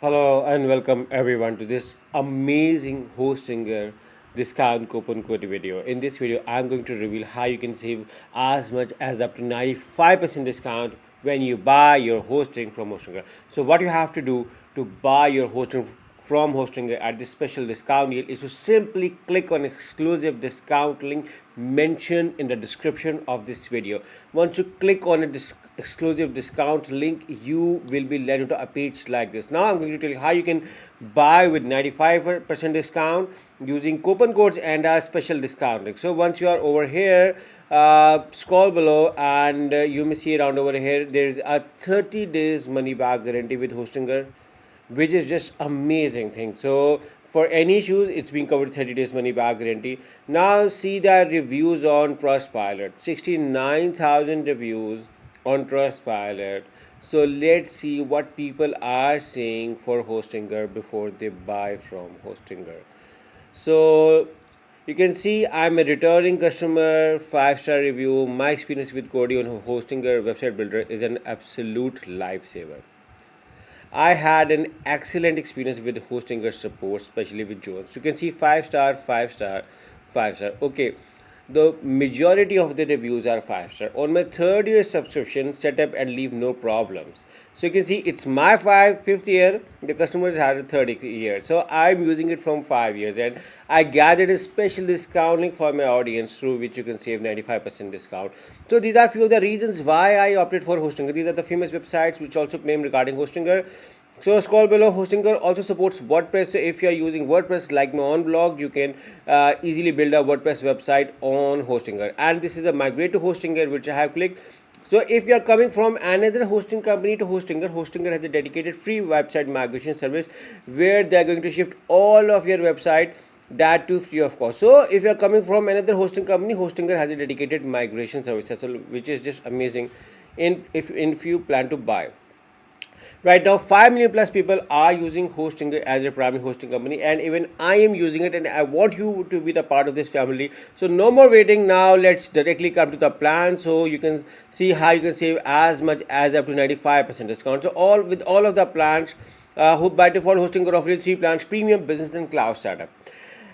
Hello and welcome everyone to this amazing Hostinger discount coupon code video. In this video, I'm going to reveal how you can save as much as up to 95% discount when you buy your hosting from Hostinger. So what you have to do to buy your hosting from Hostinger at this special discount deal is to simply click on exclusive discount link mentioned in the description of this video. Once you click on a exclusive discount link, you will be led into a page like this. Now I'm going to tell you how you can buy with 95% discount using coupon codes and a special discount link. So once you are over here, scroll below and you may see around over here there is a 30 days money back guarantee with Hostinger, which is just amazing thing. So for any issues, it's being covered 30 days money back guarantee. Now see the reviews on Trustpilot. 69,000 reviews on Trustpilot. So let's see what people are saying for Hostinger before they buy from Hostinger. So you can see I'm a returning customer, 5-star review. My experience with Cody on Hostinger website builder is an absolute lifesaver. I had an excellent experience with Hostinger support, especially with Jones. You can see 5-star, 5-star, 5-star. Okay, the majority of the reviews are 5-star. On my third year subscription, set up and leave no problems. So you can see it's my fifth year. The customers had a third year. So I'm using it from 5 years, and I gathered a special discounting for my audience through which you can save 95% discount. So these are few of the reasons why I opted for Hostinger. These are the famous websites which also claim regarding Hostinger. So scroll below. Hostinger also supports WordPress. So if you are using WordPress like my own blog, you can easily build a WordPress website on Hostinger. And this is a migrate to Hostinger, which I have clicked. So if you are coming from another hosting company to Hostinger, Hostinger has a dedicated free website migration service where they are going to shift all of your website that to free of cost. So if you are coming from another hosting company, Hostinger has a dedicated migration service as well, which is just amazing if you plan to buy. Right now, 5 million plus people are using Hostinger as a primary hosting company, and even I am using it, and I want you to be the part of this family. So no more waiting. Now let's directly come to the plan, so you can see how you can save as much as up to 95% discount. So all of the plans, who by default Hostinger offers 3 plans: premium, business, and cloud startup.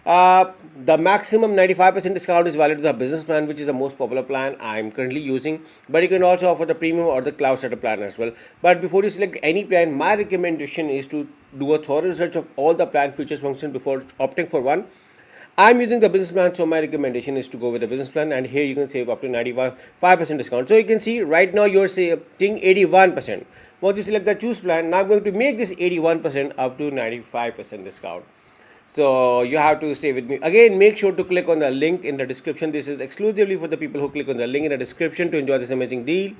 The maximum 95% discount is valid to the business plan, which is the most popular plan I'm currently using, but you can also offer the premium or the cloud starter plan as well. But before you select any plan, my recommendation is to do a thorough research of all the plan features function before opting for one. I'm using the business plan, so my recommendation is to go with the business plan, and here you can save up to 95% discount. So you can see right now you're saving 81%. Once you select the choose plan, now I'm going to make this 81% up to 95% discount. So you have to stay with me. Again, make sure to click on the link in the description. This is exclusively for the people who click on the link in the description to enjoy this amazing deal.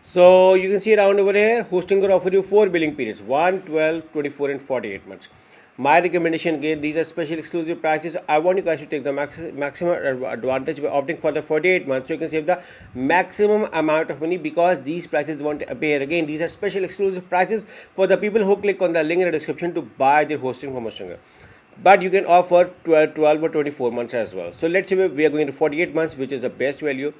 So you can see around over here, Hostinger offer you 4 billing periods: 1, 12, 24, and 48 months. My recommendation, again, these are special exclusive prices. I want you guys to take the maximum advantage by opting for the 48 months, so you can save the maximum amount of money, because these prices won't appear again. These are special exclusive prices for the people who click on the link in the description to buy their hosting from Hostinger. But you can offer 12 or 24 months as well. So let's say we are going to 48 months, which is the best value.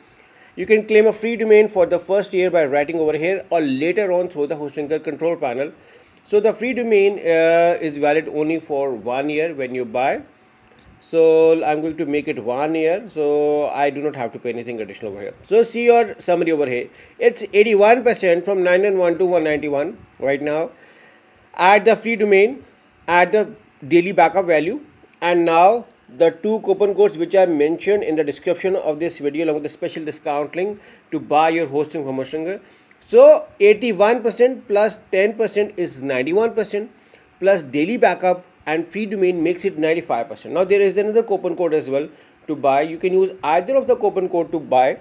You can claim a free domain for the first year by writing over here, or later on through the Hostinger control panel. So the free domain is valid only for 1 year when you buy. So I'm going to make it 1 year, so I do not have to pay anything additional over here. So see your summary over here. It's 81% from 991 to 191 right now. Add the free domain, add the daily backup value, and now the 2 coupon codes which are mentioned in the description of this video along with the special discount link to buy your hosting from Hostinger. So 81% plus 10% is 91%, plus daily backup and free domain makes it 95%. Now there is another coupon code as well to buy. You can use either of the coupon code to buy.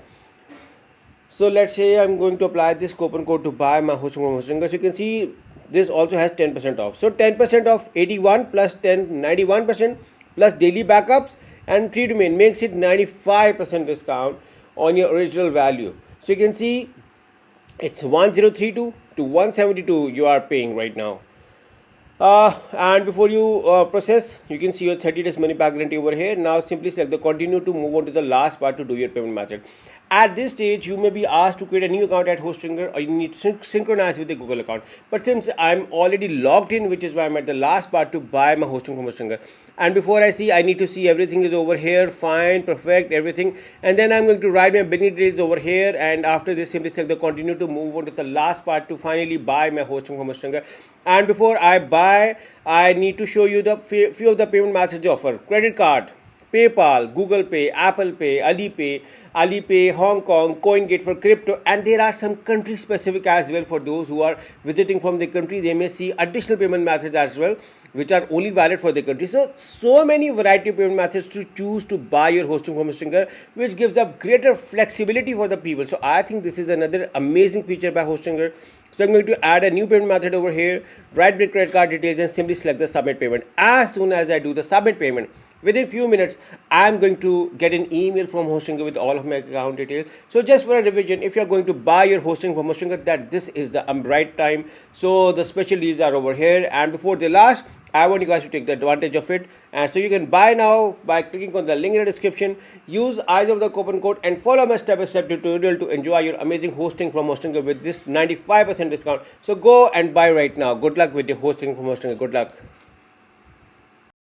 So let's say I'm going to apply this coupon code to buy my hosting from Hostinger. So you can see this also has 10% off. So 10% of 81 plus 10, 91%, plus daily backups and free domain makes it 95% discount on your original value. So you can see it's 1032 to 172 you are paying right now. And before you process, you can see your 30 days money back guarantee over here. Now simply select the continue to move on to the last part to do your payment method. At this stage, you may be asked to create a new account at Hostinger, or you need to synchronize with the Google account. But since I'm already logged in, which is why I'm at the last part to buy my hosting from Hostinger, and before I need to see everything is over here, fine, perfect, everything, and then I'm going to write my beginning details over here, and after this, simply select the continue to move on to the last part to finally buy my hosting from Hostinger. And before I buy, I need to show you the few of the payment methods offer: credit card, PayPal, Google Pay, Apple Pay, Alipay, Hong Kong, CoinGate for crypto, and there are some country specific as well. For those who are visiting from the country, they may see additional payment methods as well, which are only valid for the country. So many variety of payment methods to choose to buy your hosting from Hostinger, which gives up greater flexibility for the people. So I think this is another amazing feature by Hostinger. So I'm going to add a new payment method over here, write my credit card details, and simply select the submit payment. As soon as I do the submit payment, within few minutes, I'm going to get an email from Hostinger with all of my account details. So just for a revision, if you're going to buy your hosting from Hostinger, that this is the right time. So the special deals are over here, and before they last, I want you guys to take the advantage of it. And so you can buy now by clicking on the link in the description. Use either of the coupon code and follow my step-by-step tutorial to enjoy your amazing hosting from Hostinger with this 95% discount. So go and buy right now. Good luck with your hosting from Hostinger. Good luck.